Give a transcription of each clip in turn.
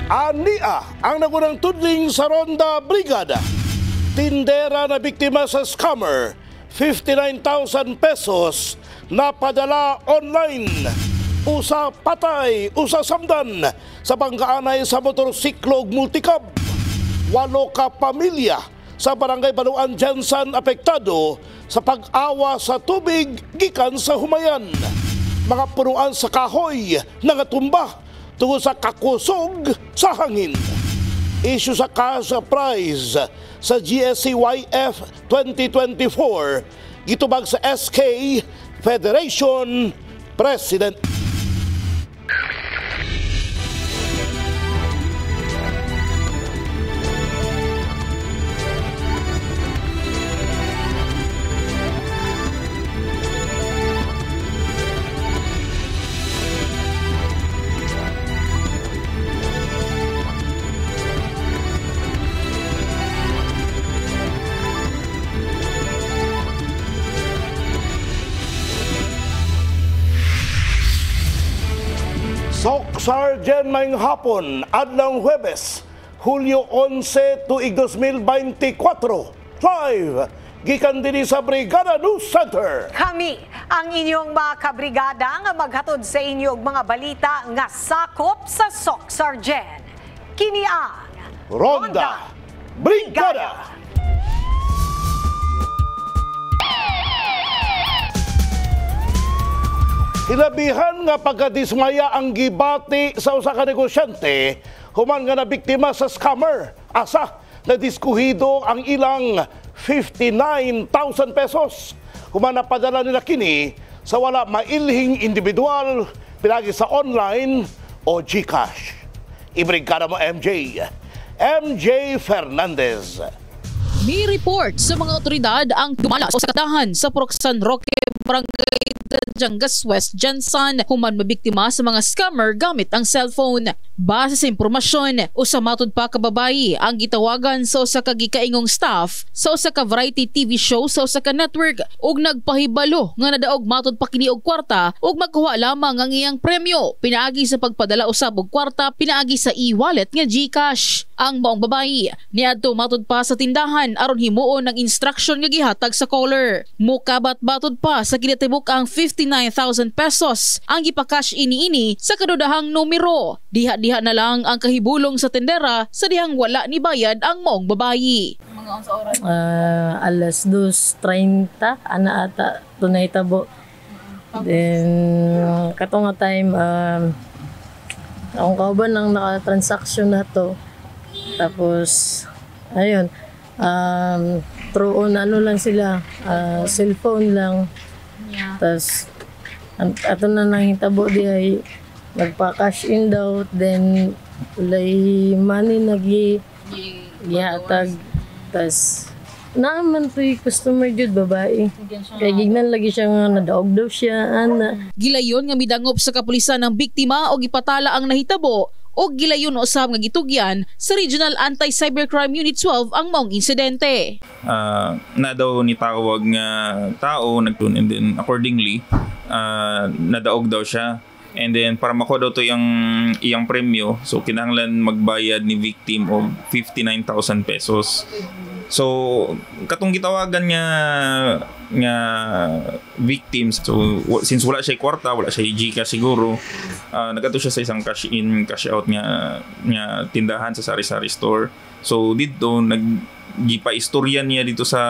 Ania ang nagunang tudling sa Ronda Brigada. Tindera na biktima sa scammer, 59,000 pesos napadala online. Usa patay, usa samdan sa pangkaanay sa motorsiklo ug multicab. 8 ka pamilya sa barangay Baluan Jensen apektado sa pag-awa sa tubig gikan sa Humayan. Mga punuan sa kahoy nangatumba tungod sa kakusog sa hangin. Issue sa cash prize sa GSCYF 2024 gitubag sa SK Federation President. Sok Sergeant Maing Hapon, adlang Huwebes, Hulyo 11 tuig 2024. Live, gikan din sa Brigada News Center. Kami ang inyong mga kabrigada nga maghatod sa inyong mga balita nga sakop sa Sok Sergeant. Kini ang Ronda Brigada. Hinabihan nga pagkadismaya ang gibati sa usa ka negosyante human nga nabiktima sa scammer. Asa na diskuhido ang ilang 59,000 pesos. Human napadala nila kini sa wala mailhing individual pinagi sa online o GCash. Ibrigada mo MJ Fernandez. May report sa mga otoridad ang dumala sa katahan sa Purok San Roque, Barangay Jangas West, Jensen, human mabiktima sa mga scammer gamit ang cellphone. Base sa impormasyon, usa matud pa ka babayi ang gitawagan sa usa ka gikaingong staff sa usa ka variety TV show sa usa ka network ug nagpahibalo nga nadaog matud pa kini og kwarta ug magkuha lamang ang iyang premyo. Pinaagi sa pagpadala usab og kwarta pinaagi sa e-wallet nga GCash. Ang maong babayi niadto matud pa sa tindahan aron himuon ang instruction nga gihatag sa caller. Mukabat-batod pa sa kinatibuk ang 59,000 pesos ang gipakash ini sa kadudahang numero. Diha-diha na lang ang kahibulong sa tendera sa dihang wala ni bayad ang maong babayi. Alas 2:30 ana ata tunay tabo. Then katong time ang kauban ang naka-transaction na to. Tapos ayun through on ano lang sila cellphone lang. Tapos ato na nangitabo di ay nagpa-cash in daw, then ulay money gihatag. Tapos naman to'y customer jud babae. Kaya gignan lagi siya nga nadaog daw siya ana. Gilayon nga midangop sa kapulisan ng biktima o gipatala ang nahitabo o gilayon usab nga gitugyan sa Regional Anti-Cybercrime Unit 12 ang maong insidente. Na daw ni tawag nga tao nagtun and then accordingly nadaog daw siya. And then para makuha daw to iyang premyo, so kinahanglan magbayad ni victim og 59,000 pesos. So katong gitawagan nga victims, so since wala siya kwarta, wala siya GCash siguro, nagato siya sa isang cash in cash out nga tindahan sa sari-sari store. So dito naggipa-istorya niya dito sa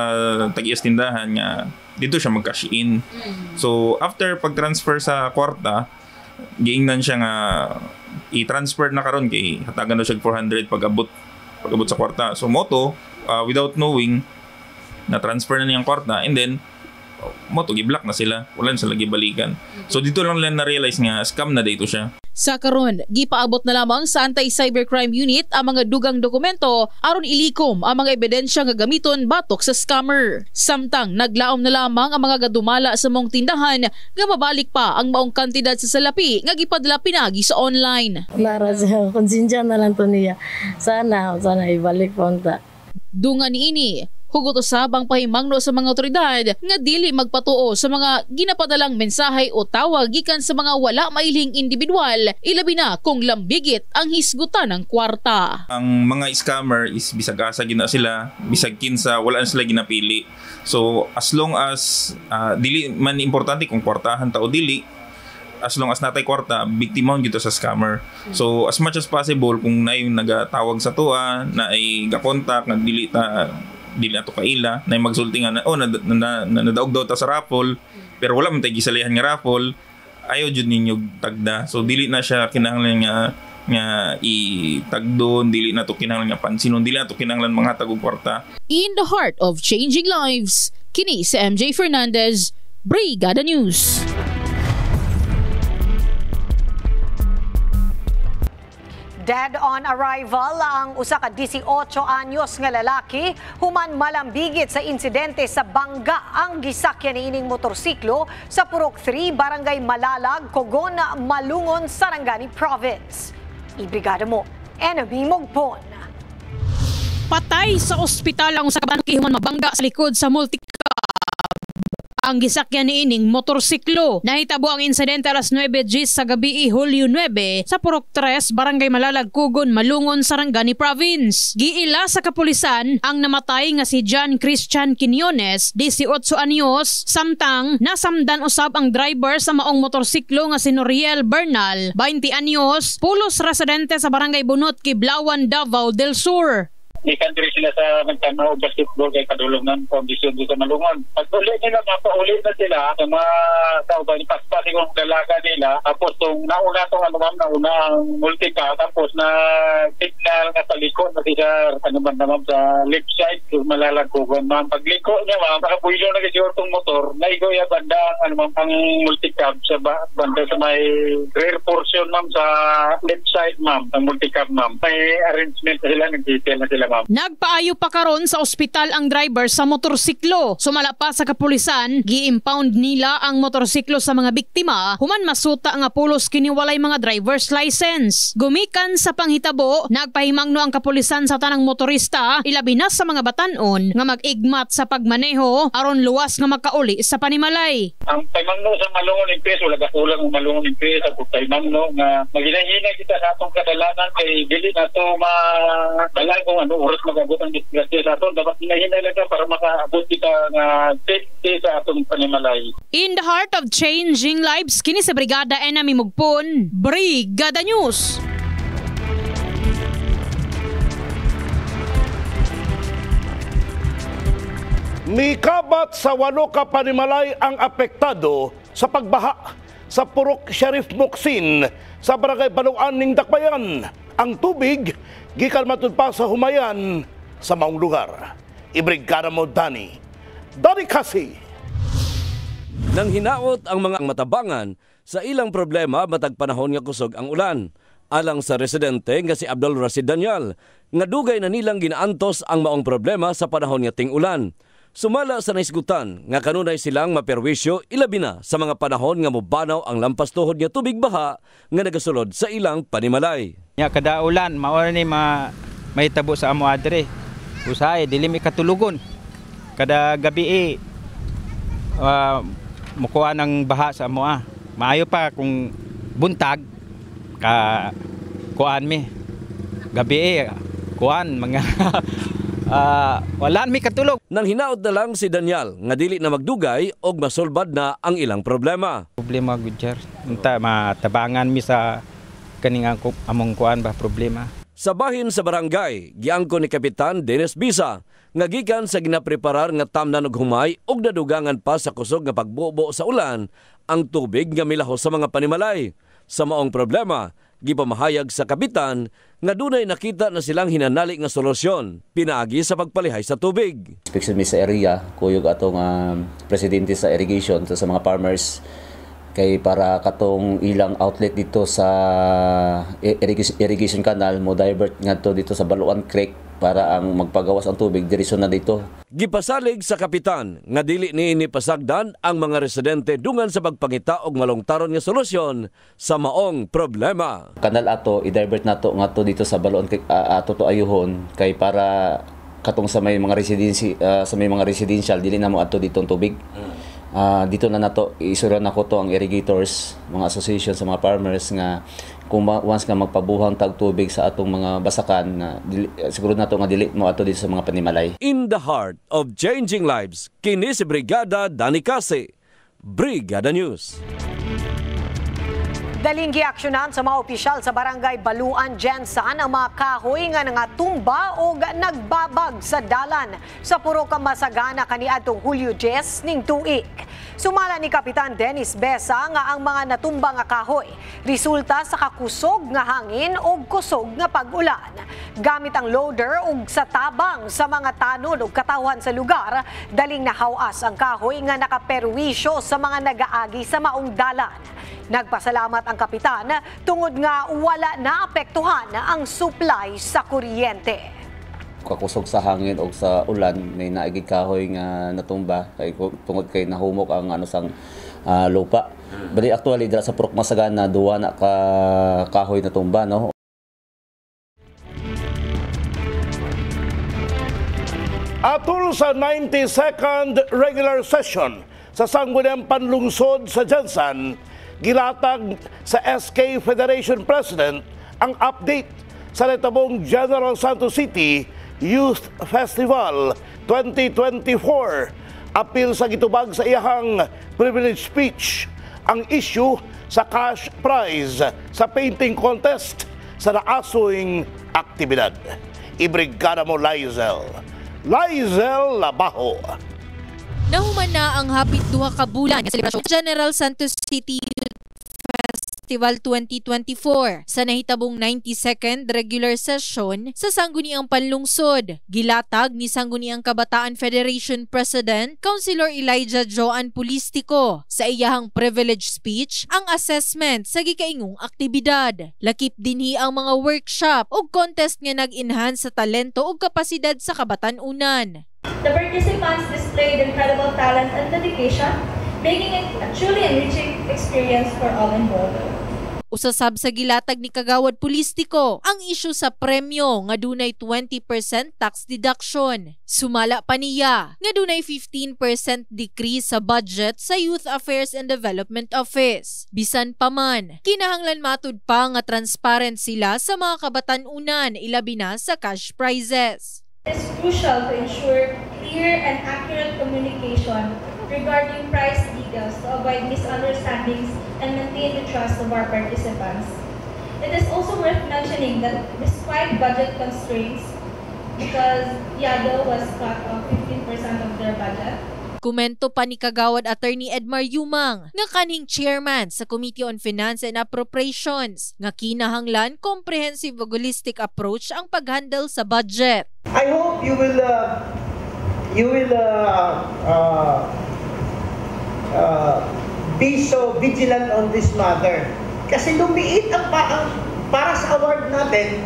tagias tindahan nga dito siya mag-cash in. So after pag-transfer sa kwarta, giingnan siya nga i-transfer na karon kay hatagan daw siya 400 pag-abot sa kwarta. So moto without knowing na transfer na niyang kwarta and then moto gi-block na sila, wala na sila gibalikan. So dito lang na-realize nga scam na dito siya. Sa karon, gipaabot na lamang sa Anti-Cybercrime Unit ang mga dugang dokumento aron ilikom ang mga ebidensya nga gamiton batok sa scammer. Samtang naglaom na lamang ang mga gadumala sa mong tindahan nga mabalik pa ang maong kantidad sa salapi nga gipadala pinagi sa online. Lara siya, konsensya na lang to niya. Sana ibalik po ta. Dungan niini, Hugot usab ang pahimangno sa mga otoridad nga dili magpatuo sa mga ginapadalang mensahe o tawag gikan sa mga wala mailing individual, ilabi na kung lambigit ang hisgutan ng kwarta. Ang mga scammer is bisag asa gina sila, bisag kinsa wala na sila ginapili. So as long as dili man importante kung kwartahan ta o dili, as long as natay kwarta, biktima gito sa scammer. So as much as possible kung na yung nagatawag sa tuwa, na ay ga-contact, na dili na to kaila, na magsulti nga na nadaog daw ta sa raffle, pero wala man tay gisalihan nga raffle, ayaw jud ninyo tagda. So dili na siya kinahanglan nga itagdon, dili na to kinahanglan nga pansinon, dili na to kinahanglan mga tagog kwarta. In the heart of changing lives, kini si MJ Fernandez, Brigada News. Dead on arrival ang usa ka 18 anyos nga lalaki human malambigit sa insidente sa bangga ang gisakyan niining motorsiklo sa Purok 3, Barangay Malalag, Cogon, Malungon, Sarangani Province. Ibrigada mo, Enemy Mogpon. Patay sa ospital ang usa ka bangki human mabangga sa likod sa multicab ang gisakyan niining motorsiklo. Nahitabo ang insidente alas 9 GMT sa gabi, Hulyo 9 sa Purok 3, Barangay Malalag, Cogon, Malungon, Sarangani Province. Giila sa kapulisan ang namatay nga si John Christian Quiñones, 18 anyos, samtang nasamdan usab ang driver sa maong motorsiklo nga si Noriel Bernal, 20 anyos, pulos residente sa Barangay Bunot, Kiblawan, Davao del Sur. Ikan diri sila sa nagtanaw basketball kay kadulungan kondisyon dito sa Malungon. Pag-uli nila, mapaulit na sila sa mga tao ba, ipaspasin kong dalaga nila. Tapos itong nauna itong nauna ang multika. Tapos na signal na sa likod na siya naman sa left side sa Malalagkugan. Pagliko niya nakabuilo na kasi itong motor. Naigo ya banda ang multicab sa banda sa may rear portion sa left side ang multicab May arrangement na sila, nag-detail na sila Nagpaayo pa karon sa ospital ang driver sa motorsiklo. Sumala pa sa kapulisan, gi-impound nila ang motorsiklo sa mga biktima human masuta nga pulos kini walay mga driver's license. Gumikan sa panghitabo, nagpahimangno ang kapulisan sa tanang motorista, ilabi na sa mga batan-on nga mag-igmat sa pagmaneho aron luwas nga makauli sa panimalay. Ang pahimangno sa Malungon Impres, wala kakulang ang Malungon Impres sa pahimangno nga maghinay-hinay kita sa atong kadalanan kay dili na to balay kung oras mag-abot ang disgrasya sa aton. Dapat hinahinay lang para makaabot kita na safety sa atong panimalay. In the heart of changing lives, kini sa Brigada Enemy Mogpon, Brigada News. Mikabat sa 8 ka panimalay ang apektado sa pagbaha sa Purok Sheriff Muksin sa Barangay Baluan ning Dakbayan. Ang tubig gikan matud pa sa humayan sa maong lugar. Ibrigada mo Dani Kasi. Nang hinaot ang mga matabangan sa ilang problema matag panahon nga kusog ang ulan. Alang sa residente nga si Abdul Rashid Daniel, nga dugay na nilang ginaantos ang maong problema sa panahon nga ting-ulan. Sumala sa naisgutan nga kanunay silang maperwisyo ilabi na sa mga panahon nga mobanaw ang lampas tuhod nga tubig baha nga nagasulod sa ilang panimalay. Nya kada ulan mao ni mahitabo sa amo adre. Usahay dili mi katulugon. Kada gabi mukuha ng baha sa amo. Maayo pa kung buntag ka kuan mi. Gabi kuan mga wala mi katulog. Nang hinaot na lang si Daniel nga dili na magdugay og masolbad na ang ilang problema. Problema gud sir. Unta matabangan mi sa kaning among kuan ba problema. Sa bahin sa barangay, giangko ni Kapitan Dennis Bisa nga gikan sa ginapreparar nga tamnan og humay og nadugangan pa sa kusog nga pagbubo sa ulan ang tubig nga milahos sa mga panimalay. Sa maong problema, gipamahayag sa kapitan nga dunay nakita na silang hinanali nga solusyon pinaagi sa pagpalihay sa tubig. Especially sa area, kuyog atong presidente sa irrigation sa mga farmers kay para katong ilang outlet dito sa irrigation canal mo divert ngadto dito sa Baluan Creek para ang magpagawas ang tubig diretso na dito. Gipasalig sa kapitan nga dili niini pasagdan ang mga residente dungan sa pagpangita og malungtaron nga solusyon sa maong problema. Kanal ato i-divert nato ngadto dito sa Baluan Creek ato to ayuhon kay para katong sa may mga residential dili na mo adto ditong tubig. Dito na nato isuran nako to ang irrigators, mga association sa mga farmers nga kung once nga magpabuhang tag tubig sa atong mga basakan na siguro nato nga dili mo adto dito sa mga panimalay. In the heart of changing lives, kini si Brigada Danny Case, Brigada News. Daling giaksyonan sa mga opisyal sa Barangay Baluan, Jensan ang mga kahoy nga nangatumba o nagbabag sa dalan sa puro ka masagana kaniadtong Hulyo 10 ning tuig. Sumala ni Kapitan Dennis Besa nga ang mga natumba nga kahoy resulta sa kakusog nga hangin o kusog nga pag-ulan. Gamit ang loader ug sa tabang sa mga tanod ug katawhan sa lugar, daling nahawas ang kahoy nga nakaperwisyo sa mga nagaagi sa maong dalan. Nagpasalamat ang kapitan tungod nga wala naapektuhan ang supply sa kuryente. Kakusog sa hangin o sa ulan may naigig kahoy nga natumba kay tungod kay nahumok ang sang lupa. Bali actually dira sa Purok Masagana duwa na ka kahoy na tumba, no. Atol sa 92nd regular session sa Sangguniang Panlungsod sa Jensan, gilatag sa SK Federation President ang update sa natabong General Santos City Youth Festival 2024. Apil sa gitubag sa iyahang privilege speech ang issue sa cash prize sa painting contest sa naasoing aktibidad. Ibrigada mo Lizel Labaho. Nahuman na ang hapit duha ka bulan nga selebrasyon sa General Santos City Festival 2024 sa nahitabong 92nd regular session sa Sangguniang Panlungsod. Gilatag ni Sangguniang Kabataan Federation President Councilor Elijah Joan Pulistico sa iyahang privilege speech ang assessment sa gikaingong aktibidad. Lakip dinhi ang mga workshop o contest nga nag-enhance sa talento o kapasidad sa kabatan-unan. The participants displayed incredible talent and dedication, making it a truly enriching experience for all involved. Usasab sa gilatag ni Kagawad Pulistico ang isyu sa premyo nga dunay 20% tax deduction. Sumala pa niya nga dunay 15% decrease sa budget sa Youth Affairs and Development Office. Bisan pa man, kinahanglan matud pa nga transparent sila sa mga kabatan-unan ilabi na sa cash prizes. It is crucial to ensure clear and accurate communication regarding price details to avoid misunderstandings and maintain the trust of our participants. It is also worth mentioning that despite budget constraints, because YADO was cut off 15% of their budget, komento pa ni Kagawad Attorney Edmar Yumang nga kanhing chairman sa Committee on Finance and Appropriations nga kinahanglan comprehensive ug holistic approach ang paghandle sa budget. I hope you will be so vigilant on this matter. Kasi lumiit ang para sa award natin,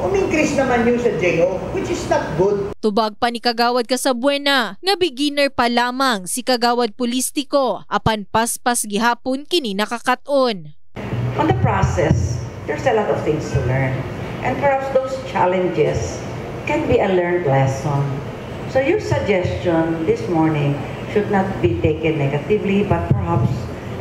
umingkris naman yun sa JO, which is not good. Tubag pa ni Kagawad Casabuena nga beginner pa lamang si Kagawad Pulistico apan paspas gihapon kini nakakaton. On the process, there's a lot of things to learn. And perhaps those challenges can be a learned lesson. So your suggestion this morning should not be taken negatively, but perhaps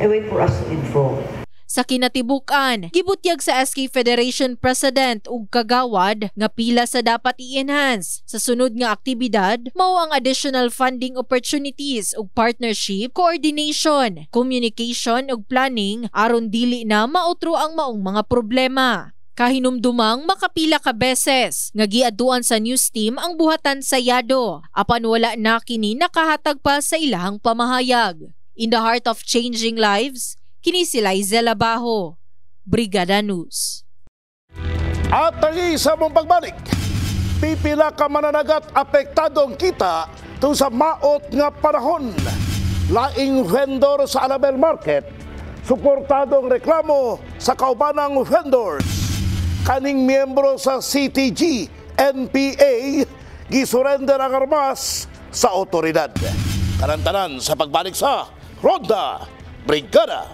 a way for us to improve. Sa kinatibukan, gibutyag sa SK Federation President ug Kagawad nga pila sa dapat i-enhance sa sunod nga aktibidad mao ang additional funding opportunities ug partnership, coordination, communication ug planning aron dili na mautro ang maong mga problema. Kahinumdumang makapila ka beses nga giadtuan sa news team ang buhatan sa YADO apan wala na kini nakahatag pa sa ilahang pamahayag. In the heart of changing lives, kini si Lizel Labaho, Brigada News. At tangi sa mong pagbalik, pipila ka mananagat apektadong kita tungkol sa maot nga panahon. Laing vendor sa Alabel Market, suportadong reklamo sa kaubanang vendors. Kaning miyembro sa CTG, NPA, gisurrender ang armas sa otoridad. Tanan-tanan sa pagbalik sa Ronda Brigada.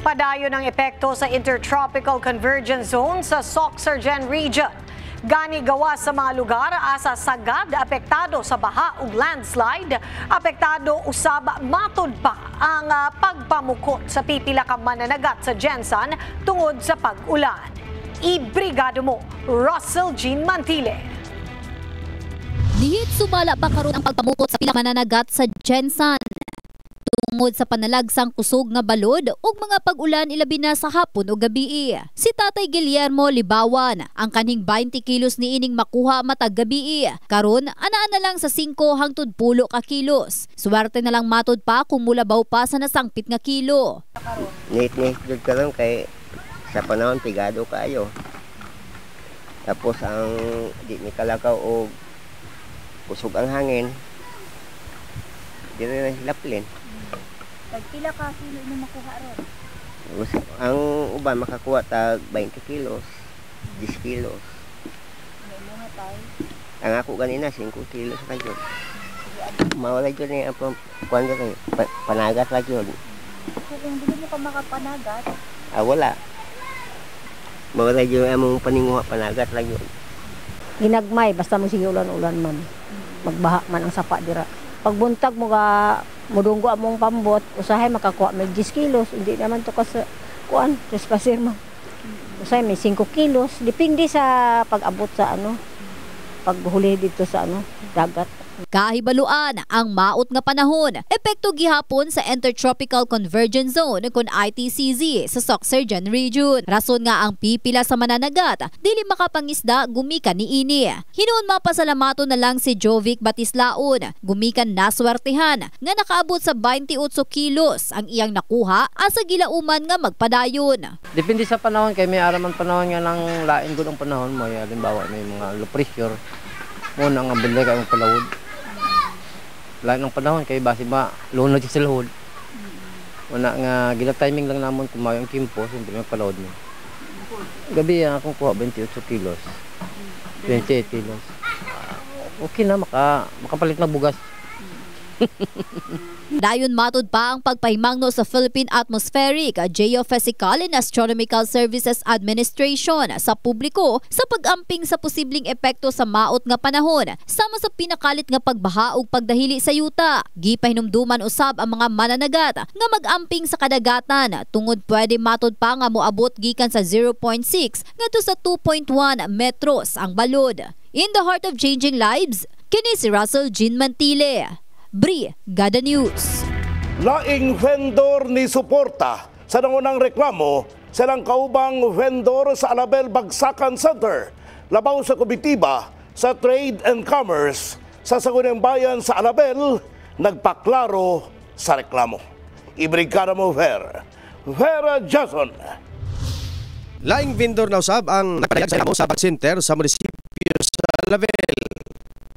Padayon ang epekto sa Intertropical Convergence Zone sa Sorsogon Region. Gani gawa sa mga lugar asa sagad apektado sa baha ug landslide, apektado usab matud pa ang pagpamukot sa pipila ka mananagat sa Jensan tungod sa pag-ulan. Ibrigado mo, Russell Jean Mantile. Dihit sumala pa karon ang pagpamukot sa pila mananagat sa Jensan tungod sa panalagsang kusog nga balod ug mga pag-ulan ilabi na sa hapon o gabi. Si Tatay Guillermo Libawan ang kaning 20 kilos ni ining makuha matag gabi. Karon anaa na lang sa 5 hangtod 10 ka kilos. Swerte na lang matud pa kung mulabaw pa sa nasangpit nga kilo. Nit-nit jud ka lang kay sa panahon pigado kayo. Tapos ang di ni kalakaw og kusog ang hangin. Di na hilaplin. Pila ka kilo na makuha ron? Ang uban makakuha tag 20 kilos, 10 kilos. Mga tayo? Ang ako ganina 5 kilos ra jud. Mawala jud ni ang panagat ra jud. Kung hindi mo ka makapanagat? Wala. Mawala jud among paninguha panagat ra jud. Ginagmay basta mo sige ulan-ulan man. Magbaha man ang sapa dira. Pagbuntag mo ka mudunggo among pambot, usahay makakuha may 10 kilos, hindi naman to kasi kuan, trespaser man. Usahay may 5 kilos, depende sa pag-abot sa paghuli dito sa dagat. Kahibaluan ang maot nga panahon, epekto gihapon sa Intertropical Convergence Zone kun ITCZ sa Sorsogon Region. Rason nga ang pipila sa mananagat dili makapangisda gumikan niini. Hinuon mapasalamaton na lang si Jovic Batislaon, gumikan naswertehan nga nakaabot sa 28 kilos ang iyang nakuha asa gilauman nga magpadayon. Depende sa panahon kay may araman panahon nga nang lain gud ang panahon mo, halimbawa may mga low pressure mo nang abili kay palawod. Lain ng panahon kay base ba lunod sa lahod. Una nga gila timing lang namon kung mayo ang kimpo, siyempre magpalawod mo. Gabi akong kuha 28 kilos. 28 kilos. Okay na makapalit ng bugas. Dayon matud pa ang pagpahimangno sa Philippine Atmospheric, Geophysical and Astronomical Services Administration sa publiko sa pag-amping sa posibleng epekto sa maot nga panahon sama sa pinakalit nga pagbaha ug pagdahili sa yuta. Gipahinumduman usab ang mga mananagat nga mag-amping sa kadagatan tungod pwede matud pa nga moabot gikan sa 0.6 ngadto sa 2.1 metros ang balod. In the heart of changing lives, kini si Russell Jean Mantile. Brigada News. Laing vendor ni suporta sa nangunang reklamo silang kaubang vendor sa Alabel Bagsakan Center. Labaw sa komitiba sa Trade and Commerce sa Sangguniang Bayan sa Alabel nagpaklaro sa reklamo. Ibrigada mo Vera Jason. Laing vendor na usab ang nagpadayag sa reklamo sa Bag Center sa munisipyo sa Alabel.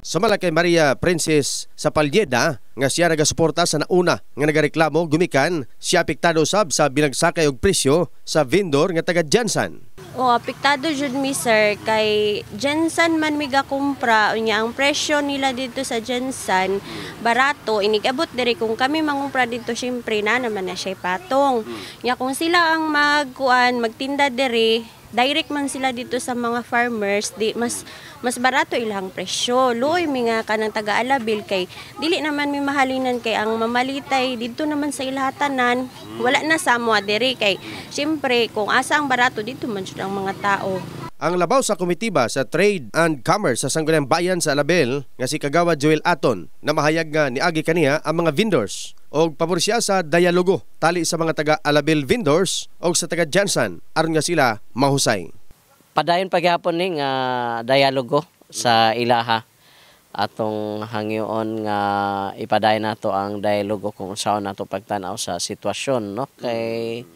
Sumala kay Maria Princess sa Palyeda nga siya nagasuporta sa nauna nga nagareklamo gumikan siya apektado sab sa binagsakay og presyo sa vendor nga taga Jensan. Apektado jud mi sir kay Jensan man mi gakumpra unya ang presyo nila dito sa Jensan barato inigabot diri kung kami mangumpra dito syempre na naman na siya patong. Nya kung sila ang magtinda diri direct man sila dito sa mga farmers, di mas barato ilang presyo. Luoy mi nga kanang taga-Alabel kay dili naman mi mahalinan kay ang mamalitay dito naman sa ilahatanan. Wala na sa mo diri kay syempre kung asa ang barato dito man jud ang mga tao. Ang labaw sa komitiba sa Trade and Commerce sa Sangguniang Bayan sa Alabel nga si Kagawad Joel Aton na mahayag nga niagi kaniya ang mga vendors o pabor siya sa dialogo tali sa mga taga-Alabel vendors o sa taga-Jensan aron nga sila mahusay. Padayon pagyapon ni nga dialogo sa ilaha atong hangyoon nga ipadayon nato ang dialogo kung saan nato pagtanaw sa sitwasyon no kay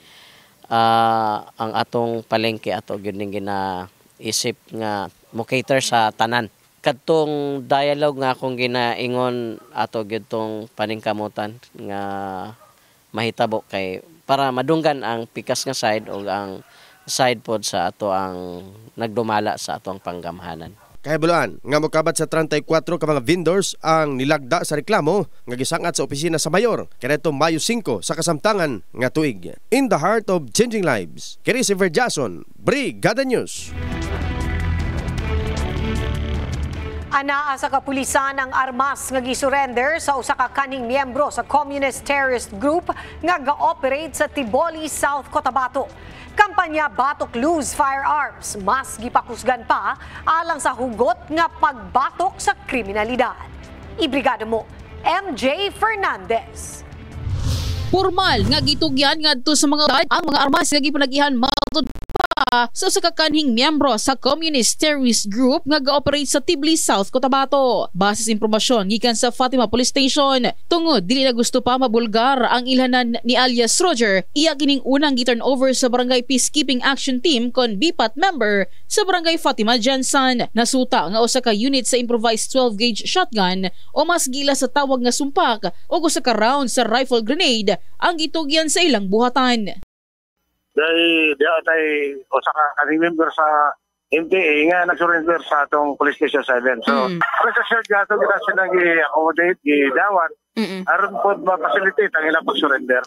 ang atong palengke ato gyud ning ginaisip nga mo cater sa tanan. Kadtong dialogue nga akong ginaingon ato gyud tong paningkamutan nga mahitabo kay para madunggan ang pikas nga side o ang side pod sa ato ang nagdumala sa atong panggamhanan. Kahibaluan nga mokabat sa 34 ka mga vendors ang nilagda sa reklamo nga gisangat sa opisina sa mayor kadto Mayo 5 sa kasamtangan nga tuig. In the heart of changing lives, kini si Verjason, Brigada News. Anaa sa kapulisan ang armas nga gisurrender sa usa ka kaning miyembro sa Communist Terrorist Group nga ga-operate sa Tiboli, South Cotabato. Kampanya Batok Lose Firearms mas gipakusgan pa alang sa hugot nga pagbatok sa kriminalidad. Ibrigada mo, MJ Fernandez. Formal nga gitugyan ngadto sa mga ang mga armas nga gipanagihan matud pa sa usa ka kanhing miyembro sa Communist Terrorist Group nga ga-operate sa Tibli, South Cotabato. Base sa impormasyon gikan sa Fatima Police Station, tungod dili na gusto pa mabulgar ang ilhanan ni alias Roger, iya kining unang gi-turn over sa Barangay Peacekeeping Action Team kon BPAT member sa Barangay Fatima Jansan. Nasuta nga usa ka unit sa improvised 12-gauge shotgun o mas gila sa tawag nga sumpak o usa ka round sa rifle grenade ang gitugyan sa ilang buhatan. Dahil tayo usa ka kaning member sa MTA nga nag-surrender sa atong Police Station 7. So, pressure gato kita sila gi-accommodate, gi-dawat, aron po ma-facilitate ang ilang pag-surrender.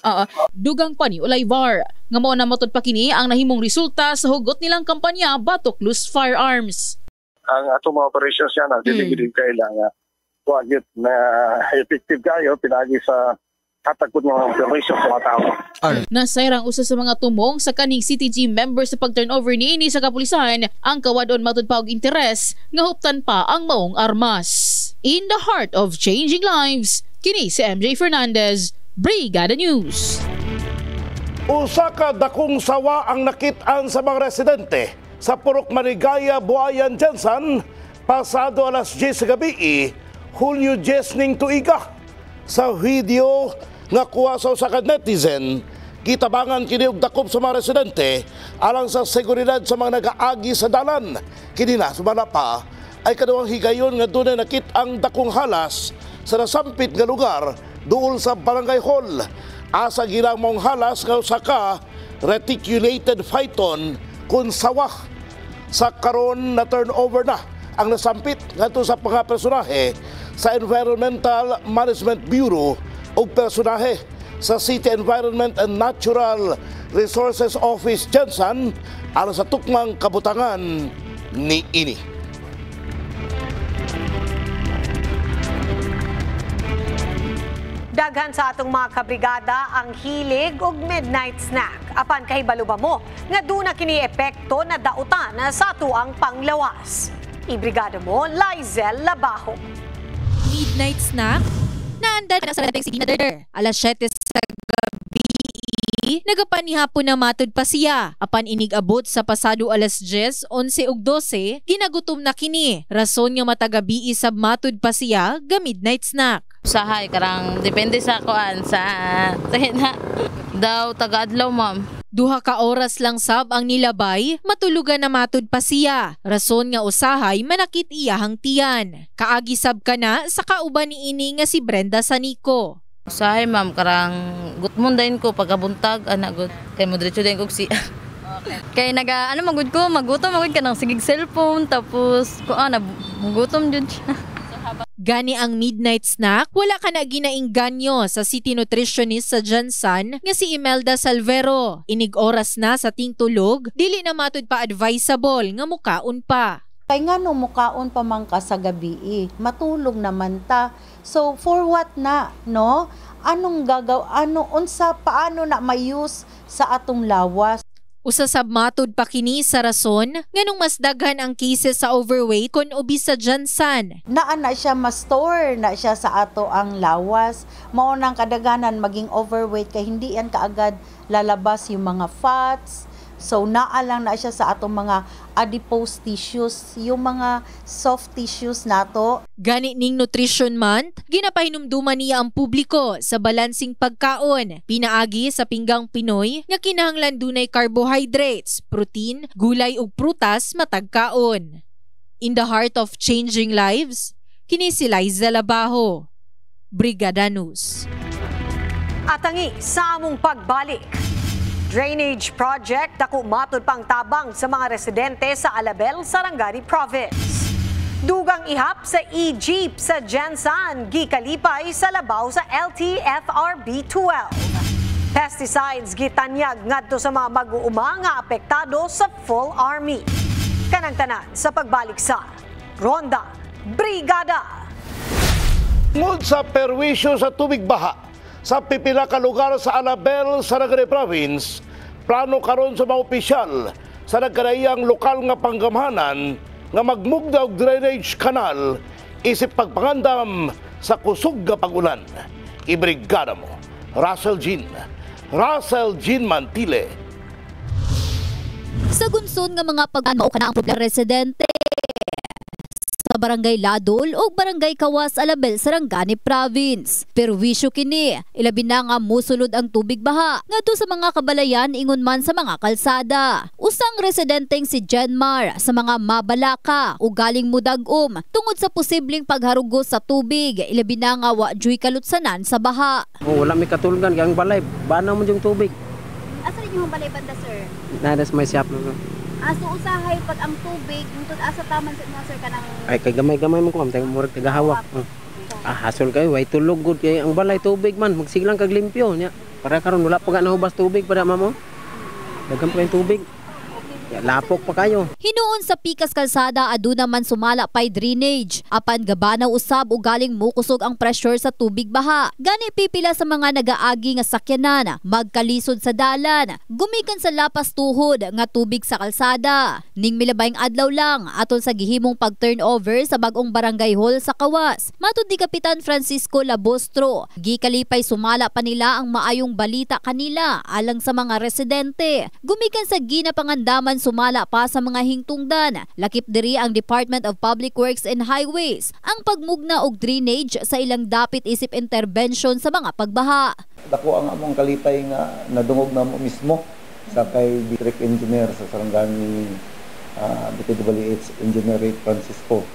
Dugang pa ni Olayvar nga mao na matod pa kini ang nahimong resulta sa hugot nilang kampanya Batok Lose Firearms. Ang atong mga operations yan, dili gid kailangan kuagit na effective kayo pinagi sa katagod mga information sa mga tao. Nasayrang usa sa mga tumong sa kaning CTG member sa pag-turnover niini sa kapulisan ang kawadon matud pa og interes nga huptan pa ang maong armas. In the heart of changing lives, kini si MJ Fernandez, Brigada News. Usa ka dakong sawa ang nakit-an sa mga residente sa Purok Manigaya, Buayan, Jansan pasado alas 10 sa gabi, Hulyo 10 ning tuiga. Sa video nga kuha sa usa ka netizen, kitabangan kini og dakop sa mga residente alang sa seguridad sa mga nagaagi sa dalan. Kini na sumala pa ay kaduang higayon nga dunay nakit-ang dakong halas sa nasampit nga lugar duol sa Barangay Hall. Asa gilang mong halas nga usa ka reticulated phyton kun sawah. Sa karon na turnover na ang nasampit ngadto sa mga personahe sa Environmental Management Bureau o personahe sa City Environment and Natural Resources Office Jansan alang sa tukmang kabutangan ni ini. Daghan sa atong mga kabrigada ang hilig og midnight snack. Apan kahibalo ba mo nga duna kini epekto na dautan sa atuang panglawas. Ibrigada mo, Lizel Labajo. Midnight snack? Naandad na sa nating sige na derder. Alas 7 sa gabi, nagapanihapon na matud pa siya. Apan inig-abot sa pasado alas 10, 11 ug 12, ginagutom na kini. Rason nga matagabi isab matud pa siya ga midnight snack. Usahay karang depende sa kuan sa daw taga-adlaw ma'am. Duha ka oras lang sab ang nilabay, matulugan na matud pa siya. Rason nga usahay manakit iyahang tiyan. Kaagi sab ka na sa kauban ni ini nga si Brenda Sanico. Usahay ma'am karang gutmon dayon ko pagkabuntag ana gud kay mo diretso dayon ko si kay naga magud ko magutom magud ka ng sigig cellphone tapos ko magutom jud siya. Gani ang midnight snack, wala ka na ginaingganyo sa city nutritionist sa Jansan nga si Imelda Salvero. Inig oras na sa ting tulog, dili na matud pa advisable nga mukaon pa. Kay nga no mukaon pa man ka sa gabi, matulog naman ta. So for what na, no? Anong paano na may-use sa atong lawas? Usa sab matud pa kini sa rason nganong mas daghan ang cases sa overweight kon obese sa Jansan. Naa na siya ma-store na siya sa ato ang lawas. Mao nang kadaganan maging overweight kay hindi yan kaagad lalabas yung mga fats. So naa lang na siya sa atong mga adipose tissues, yung mga soft tissues nato. Gani ning Nutrition Month, ginapahinumduman niya ang publiko sa balansing pagkaon. Pinaagi sa pinggang Pinoy nga kinahanglan dunay carbohydrates, protein, gulay ug prutas matag kaon. In the heart of changing lives, kini si Liza Labajo, Brigada News. Atangi sa among pagbalik. Drainage project dako matud pang tabang sa mga residente sa Alabel, Sarangani Province. Dugang ihap sa e-jeep sa Jensan, gikalipay sa labaw sa LTFRB 12. Pesticides gitanyag ngadto sa mga mag-uuma nga apektado sa full army. Kanang tanan sa pagbalik sa Ronda Brigada. Ngod sa perwisyo sa tubig baha sa pipila ka lugar sa Alabel sa Negri Province, plano karon sa mga opisyal sa nagkadayang lokal nga panggamhanan nga magmugda og drainage canal isip pagpangandam sa kusog nga pag-ulan. Ibrigada mo, Russell Jean Mantile. Sa gunson nga mga pag-ano kana ang problema residente sa Barangay Ladol o Barangay Kawas, Alabel, Sarangani Province. Pero wisyo kini, ilabi na nga musulod ang tubig baha ngadto sa mga kabalayan ingon man sa mga kalsada. Usang residenteng si Jenmar sa mga mabalaka o galing mudagom tungod sa posibleng pagharugos sa tubig, ilabi na nga wa joy kalutsanan sa baha. Wala may katulgan kang balay, banaw mo yung tubig. Asa rin yung balay banda, sir? Nadas may siyap na. So usahay pag ang tubig, nung asa taman sa inyo, sir, ka ng... Ay, kay gamay-gamay mo ko, tayo murag tagahawak. Hasol kayo, way tulog good kay ang balay tubig man, magsiglang kag limpyo nya. Para karon wala pa ga nahubas tubig para mamo. Daghan pa yung tubig. Lapok pa kayo. Hinuon sa pikas kalsada aduna man sumala pay drainage. Apan gabanaw usab o galing mukusog ang pressure sa tubig baha. Gani pipila sa mga nagaagi nga sakyanan magkalisod sa dalan. Gumikan sa lapas tuhod nga tubig sa kalsada. Ning milabayng adlaw lang aton sa gihimong pag-turnover sa bag-ong barangay hall sa Kawas. Matud ni Kapitan Francisco Labostro, gikalipay sumala pa nila ang maayong balita kanila alang sa mga residente. Gumikan sa ginapangandaman sumala pa sa mga hingtungdan. Lakip diri ang Department of Public Works and Highways ang pagmugna og drainage sa ilang dapit isip intervention sa mga pagbaha. Dako ang among kalipay nga nadungog na mo mismo sa kay District Engineer sa Sarangani DPWH Engineer Ray Francisco.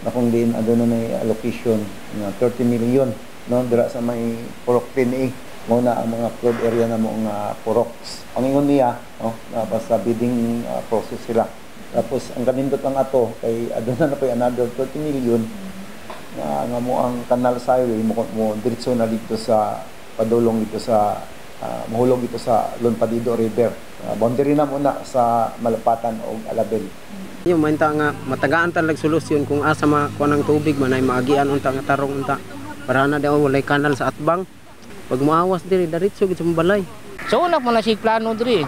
Na kung din aduna na allocation na 30 million no dira sa may Purok 10A. Muna ang mga flood area na mga puroks. Ang ingon niya, no, basta bidding process sila. Tapos ang kanindot ang ato, kay aduna na po another 30 million nga mo ang Canal Highway mo diretso na dito sa padulong dito sa mahulog dito sa Lonpadido River. Boundary na muna sa Malapatan o Alabel. Yung mainta nga matagaan talag solusyon kung asa makuha ng tubig manay maagian unta nga tarong unta para na daw walay kanal sa atbang. Pag maawas diri diretso gid sa balay. So una po na si plano diri.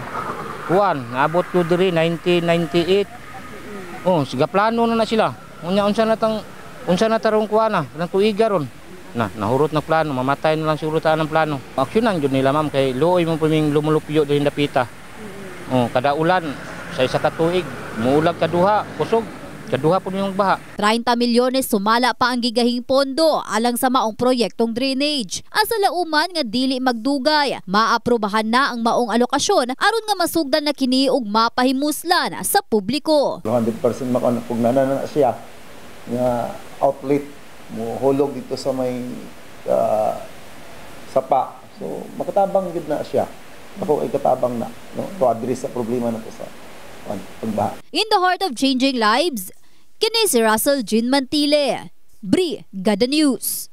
Kuan, abot ko diri 1998. Oh, siga plano na sila. Unya unsa na tarong kuana, nang tuiga ron. Nahurot na plano, mamatay na lang siguro ta ng plano. Aksyonan jud nila ma'am kay luoy mo paming lumulupyo diri dapita. Oh, kada ulan sa isa ka tuig, muulag kaduha, kusog. Kaduha po yung baha. 30 milyones sumala pa ang gigahing pondo alang sa maong proyektong drainage. Asa lauman nga dili magdugay, maaprobahan na ang maong alokasyon aron nga masugdan na kini og mapahimuslan sa publiko. 100% makanapugnanan na siya nga outlet mo hulog dito sa may sapa. So makatabang gid na siya. Ako ay katabang na no to address sa problema na to sa pagbaha. In the heart of changing lives, kini si Russell Jean Mantile, Brigada News.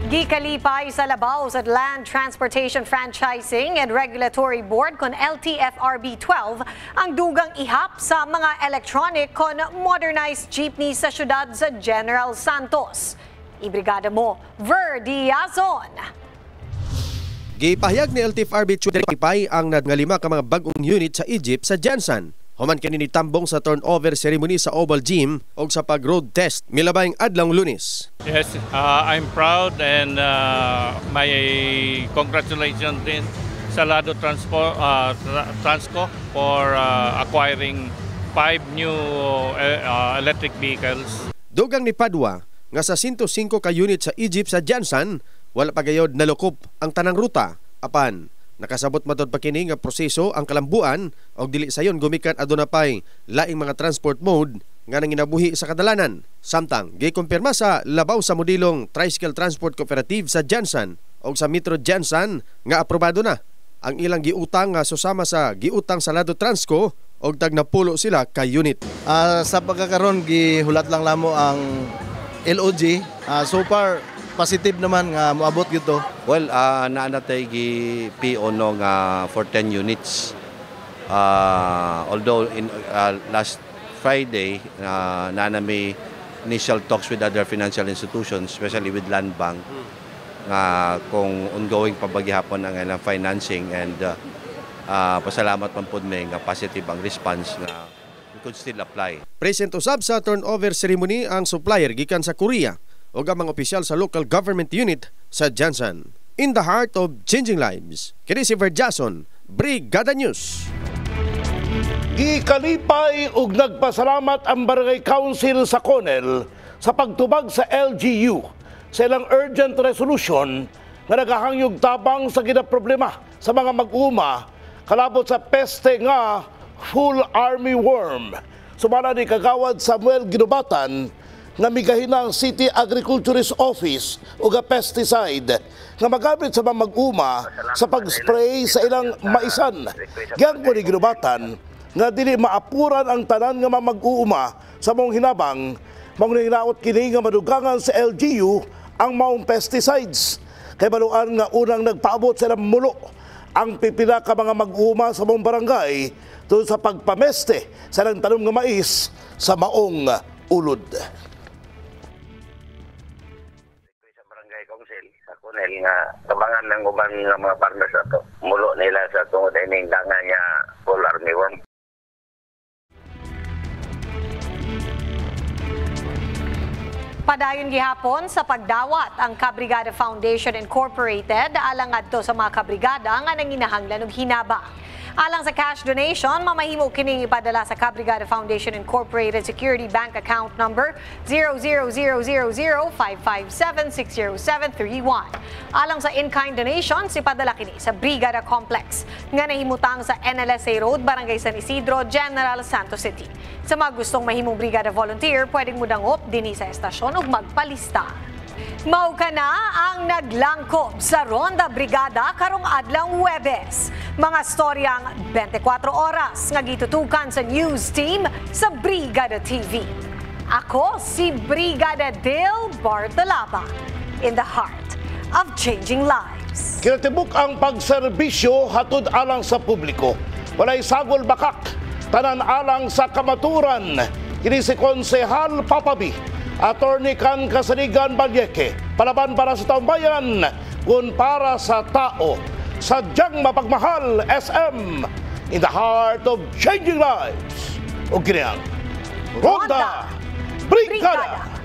Gikalipay sa labaw sa Land Transportation Franchising and Regulatory Board kon LTFRB 12 ang dugang ihap sa mga electronic kon modernized jeepney sa syudad sa General Santos. Ibrigada mo, Ver Diazon. Gipahayag ni LTFRB Chudipay ang nagngalima ka mga bagong unit sa Egypt sa Jansan. Human kanini tambong sa turnover ceremony sa Oval Gym o sa pag-road test milabayng adlaw Lunes. Yes, I'm proud and my congratulations din sa Lado Transco for acquiring 5 new electric vehicles. Dugang ni Padua nga sa 105 ka unit sa Egypt sa Jansan, wala pa gayod nalukop ang tanang ruta. Apan, nakasabot matod pa kini nga proseso ang kalambuan og dili sayon gumikan aduna pay laing mga transport mode nga nanginabuhi sa kadalanan. Samtang gikumpirma sa labaw sa modilong Tricycle Transport Cooperative sa Jansan og sa Metro Jansan nga aprobado na ang ilang giutang nga susama sa giutang sa Lado Transco og tag napulo sila ka unit. Sa pagkakaroon gihulat lang lamo ang LOG. So far positive naman nga moabot gito. Well, naanatay gi PO no nga for 10 units. Although in last Friday na may initial talks with other financial institutions, especially with Land Bank, kung ongoing pabagyahapon ang ilang financing, and pasalamat man po may nga positive ang response na we could still apply. Present usab sa turnover ceremony ang supplier gikan sa Korea o ang mga opisyal sa local government unit sa Jansan. In the heart of changing lives, kini si Verjason, Brigada News. Gikalipay ug nagpasalamat ang Barangay Council sa Conel sa pagtubag sa LGU sa ilang urgent resolution nga nagahangyog tabang sa ginaproblema sa mga mag-uma kalabot sa peste nga full army worm. Sumala ni Kagawad Samuel Ginubatan nga migahinang City Agriculturist Office o ga pesticide nga magamit sa mga mag-uma sa pag-spray sa ilang maisan. Giyang ko ni Ginubatan nga dili maapuran ang tanan nga mag-uuma sa mong hinabang, mong hinaot kini nga madugangan sa LGU ang maong pesticides. Kay baluan nga unang nagpaabot sa mulo ang pipila ka mga mag-uuma sa mong barangay tungkol sa pagpameste sa lang tanom nga mais sa maong ulod. Sa Barangay Council sa Conel nga tabangan ng uban nga mga farmers ato mulo nila sa tungod ining dangan nga full army worm. Padayon gihapon sa pagdawat ang Kabrigada Foundation Incorporated alang adto sa mga kabrigada nga nanginahanglan og hinabang. Alang sa cash donation, mamahimo kining ipadala sa Kabrigada Foundation Incorporated Security Bank Account Number 0000557607331. Alang sa in-kind donations, ipadala kini sa Brigada Complex nga nahimutang sa NLSA Road, Barangay San Isidro, General Santos City. Sa mga gustong mahimong Brigada Volunteer, pwedeng mudangop dinhi sa estasyon ug magpalista. Mao kana ang naglangkob sa Ronda Brigada karong adlang Huwebes. Mga storyang 24 oras nga gitutukan sa news team sa Brigada TV. Ako si Brigada Dale Bartalaba, in the heart of changing lives. Kinatibuk ang pagserbisyo hatod alang sa publiko. Walay sagol bakak, tanan alang sa kamaturan. Kini si Konsehal Papabi, Attorney Kan Kasanigan Balyeke, palaban para sa taong bayan, kun para sa tao. Sadyang mapagmahal, SM, in the heart of changing lives. O kiniyang Ronda Brigada.